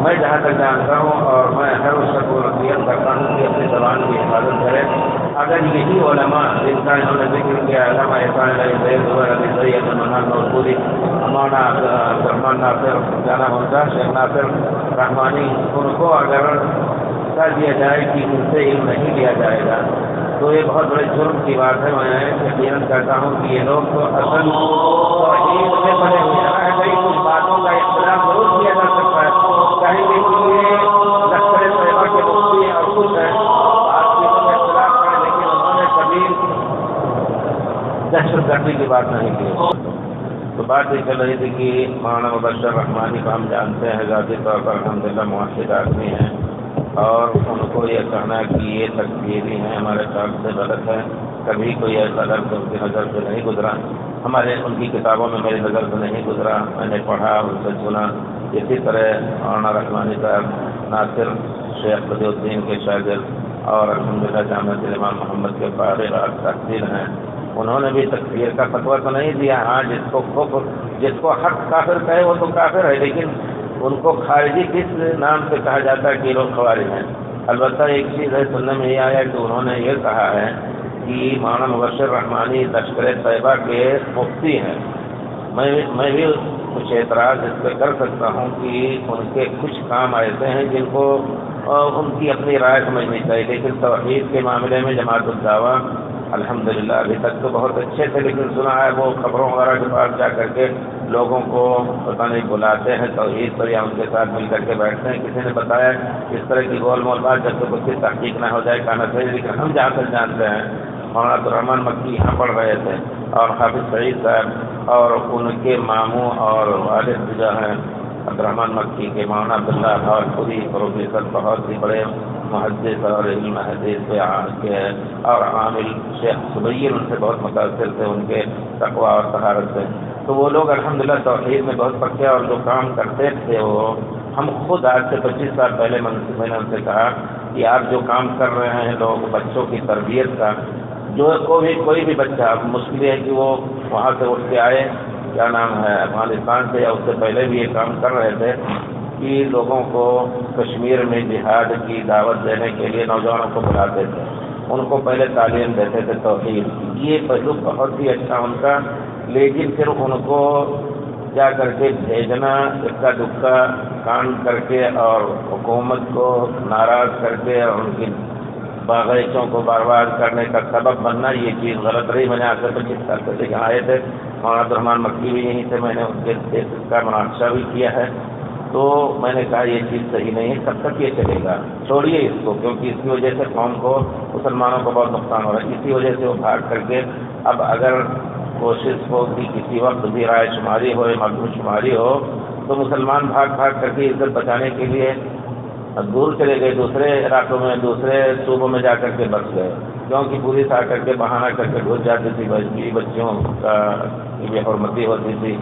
میں جہاں تک جانتا ہوں اور میں ہر اس شخص کو نصیحت کرتا ہوں کہ اپنی زبان کی حفاظت کرے. اگر یہی علماء جن کا انہوں نے ذکر کیا علامہ احسان علی زید علی سید منان نورپوری مولانا عبدالرحمان ناصر جانا ہوتا شیخ ناصر رحمانی ان کو اگر کہہ دیا جائے کہ ان سے علم نہیں لیا جائے گا تو یہ بہت بڑے جرم کی بات ہے. میں یقین کرتا ہوں کہ یہ لوگ تو اصل توحید میں بنے ہوئے ہیں. کئی کچھ باتوں کا اختلاف ضرور کیا جا سکتا ہے کہیں کہ یہ لشکر طیبہ کے مفتی اور کچھ ہے آپ چیزوں میں اختلاف کریں لیکن انہوں نے کبھی دہشت گردی کی بات نہیں کی. تو بات یہ چل رہی تھی کہ مولانا مبشر رحمانی کو ہم جانتے ہیں ذاتی طور پر الحمدللہ موحد آدمی ہیں اور ان کو یہ کہنا کہ یہ تکفیری ہیں ہمارے خیال سے غلط ہے. کبھی کوئی ایسا لفظ ان کی نظر سے نہیں گزرا, ان کی کتابوں میں میری نظر سے نہیں گزرا. میں نے پڑھا ان سے سنا. اسی طرح مولانا رحمانی صاحب ناصر شیخ بدی الدین کے شاگرد اور الحمدللہ جامعۃ الامام محمد کے فارغ تحصیل ہیں. انہوں نے بھی تکفیر کا فتویٰ تو نہیں دیا. ہاں جس کو حق کافر کہے وہ تو کافر ہے, لیکن ان کو خارجی کس نام سے کہا جاتا ہے کہ لوگ خوارج ہیں. البتہ ایک چیز ہے سننے میں یہ آیا کہ انہوں نے یہ کہا ہے کہ مولانا مبشر رحمانی لشکر طیبہ کے مفتی ہیں. میں بھی کچھ اعتراض اس پہ کر سکتا ہوں کہ ان کے کچھ کام ایسے ہیں جن کو ان کی اپنی رائے سمجھنی چاہیے, لیکن توحید کے معاملے میں جماعت الدعویٰ الحمدللہ ابھی تک تو بہت اچھے تھے, لیکن سنا ہے وہ خبروں وغیرہ کے پاس جا کر کے لوگوں کو پتہ نہیں بلاتے ہیں توحید پر یا ان کے ساتھ مل کر کے بیٹھتے ہیں. کسی نے بتایا اس طرح کی گول مول بات جب تک اس کی تحقیق نہ ہو جائے کہنا چاہیے. لیکن ہم جہاں تک جانتے ہیں مولانا عبدالرحمان مکی یہاں پڑھ رہے تھے اور حافظ سعید صاحب اور ان کے ماموں اور والد جو ہیں عبدالرحمان مکی کے مولانا عبداللہ بھاولپوری پروفیسر بہت ہی بڑے محدث اور علم حدیث کے اور عامل شیخ سبیر ان سے بہت متاثر تھے ان کے تقویٰ اور طہارت سے. تو وہ لوگ الحمدللہ توحید میں بہت پکے اور جو کام کرتے تھے وہ ہم خود آج سے 25 سال پہلے میں نے ان سے کہا کہ آپ جو کام کر رہے ہیں لوگ بچوں کی تربیت کا جو کوئی بھی بچہ مشکل ہے کہ وہ وہاں سے اٹھ کے آئے کیا نام ہے افغانستان سے یا اس سے پہلے بھی یہ کام کر رہے تھے کہ لوگوں کو کشمیر میں جہاد کی دعوت دینے کے لیے نوجوانوں کو بلاتے تھے, ان کو پہلے تعلیم دیتے تھے توحید. یہ پہلو بہت ہی اچھا ان کا, لیکن پھر ان کو جا کر کے بھیجنا اکا دکا کام کر کے اور حکومت کو ناراض کر کے اور ان کی باغیچوں کو برباد کرنے کا سبب بننا یہ چیز غلط رہی. میں نے آج سے 25 سال پہلے یہاں آئے تھے, مولانا عبدالرحمان مکی بھی یہیں سے, میں نے ان کے کا مناقشہ بھی کیا ہے. تو میں نے کہا یہ چیز صحیح نہیں ہے, کب تک یہ چلے گا, چھوڑیے اس کو, کیونکہ اس کی وجہ سے قوم کو مسلمانوں کو بہت نقصان ہو رہا ہے. اسی وجہ سے وہ بھاگ کر کے اب اگر کوشش ہو کہ کسی وقت بھی رائے شماری ہو یا مردم شماری ہو تو مسلمان بھاگ کر کے عزت بچانے کے لیے دور چلے گئے, دوسرے علاقوں میں دوسرے صوبوں میں جا کر کے بس گئے, کیونکہ پولیس آ کر کے بہانہ کر کے گھس جاتی تھی, بچیوں کا بے حرمتی ہوتی تھی.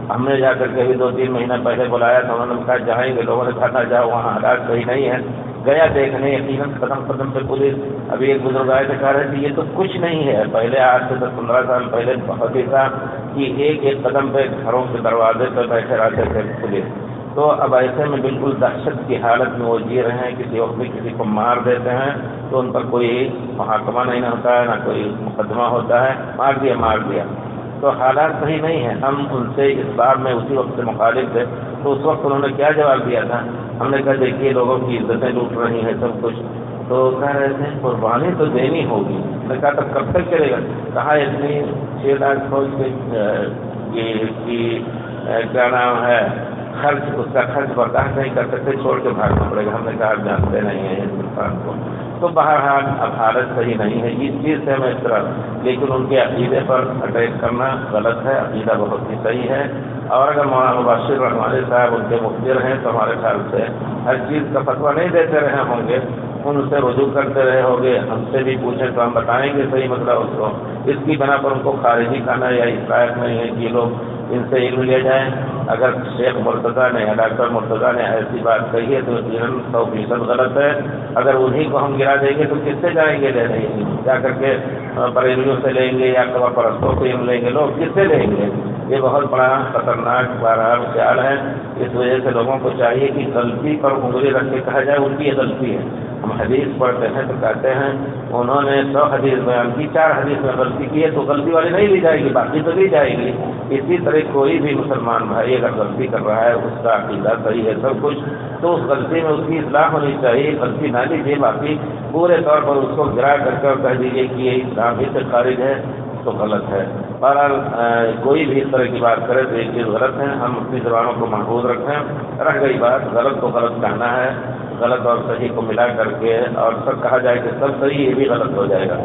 ہم نے جا کر کے بھی 2-3 مہینہ پہلے بلایا تو انہوں نے کہا جائیں گے, لوگوں نے کہا تھا جاؤ وہاں حالات صحیح نہیں ہے. گیا دیکھنے یقیناً قدم قدم پہ پولیس. ابھی ایک بزرگ آئے تھے کہہ رہے تھے یہ تو کچھ نہیں ہے, پہلے آج سے 10-15 سال پہلے بہت ہی تھا کہ ایک قدم پہ گھروں کے دروازے پہ بیٹھے رہتے تھے پولیس. تو اب ایسے میں بالکل دہشت کی حالت میں وہ جی رہے ہیں, کسی وقت بھی کسی کو مار دیتے ہیں تو ان پر کوئی محاکمہ نہیں ہوتا ہے, نہ کوئی مقدمہ ہوتا ہے, مار دیا. تو حالات صحیح نہیں ہیں. ہم ان سے اس بار میں اسی وقت سے مخالف تھے, تو اس وقت انہوں نے کیا جواب دیا تھا, ہم نے کہا دیکھیے لوگوں کی عزتیں لوٹ رہی ہیں سب کچھ, تو کہہ رہے تھے قربانی تو دینی ہوگی. میں نے کہا تب کب تک چلے گا, کہا اتنی 6 لاکھ فوج کی کیا نام ہے خرچ, اس کا خرچ برداشت نہیں کر سکتے, چھوڑ کے بھاگنا پڑے گا. ہم نے کہا آپ جانتے نہیں ہیں ہندوستان کو. تو بہرحال اب حالت صحیح نہیں ہے, اس چیز سے میں اس طرح, لیکن ان کے عقیدے پر اٹیک کرنا غلط ہے. عقیدہ بہت ہی صحیح ہے, اور اگر مولانا مبشر رحمانی صاحب ان کے مخبر ہیں تو ہمارے خیال سے ہر چیز کا فتویٰ نہیں دیتے رہے ہوں گے, ان سے رجوع کرتے رہے ہوں گے. ہم سے بھی پوچھیں تو ہم بتائیں گے صحیح مسئلہ اس کو. اس کی بنا پر ان کو خارجی کہنا یا اس لائق نہیں ہے کہ لوگ ان سے علم لے جائیں. اگر شیخ مرتضیٰ نے یا ڈاکٹر مرتضیٰ نے ایسی بات کہی ہے تو 100% غلط ہے. اگر انہیں کو ہم گرا دیں گے تو کس سے جائیں گے لینے, جا کر کے بریلیوں سے لیں گے یا کبا پرستوں سے علم لیں گے, لوگ کس سے لیں گے. یہ بہت بڑا خطرناک بہرحال خیال ہے. اس وجہ سے لوگوں کو چاہیے کہ غلطی پر انگلی رکھ کے کہا جائے ان کی یہ غلطی ہے. ہم حدیث پڑھتے ہیں تو کہتے ہیں انہوں نے 100 حدیث بیان کی، 4 حدیث میں غلطی کی ہے تو غلطی والی نہیں لی جائے گی، باقی تو لی جائے گی. اسی طرح کوئی بھی مسلمان بھائی اگر غلطی کر رہا ہے، اس کا عقیدہ صحیح ہے سب کچھ، تو اس غلطی میں اس کی اصلاح ہونی چاہیے. غلطی نہ لیجیے، باقی پورے طور پر اس کو گرا کر کے اور کہہ دیجیے کہ یہ اسلام ہی سے خارج ہے تو غلط ہے. بہرحال کوئی بھی اس طرح کی بات کرے تو یہ چیز غلط ہے. ہم اپنی زبانوں کو محفوظ رکھیں. رہ گئی بات غلط کو غلط کہنا ہے، غلط اور صحیح کو ملا کر کے اور سب کہا جائے کہ سب صحیح، یہ بھی غلط ہو جائے گا.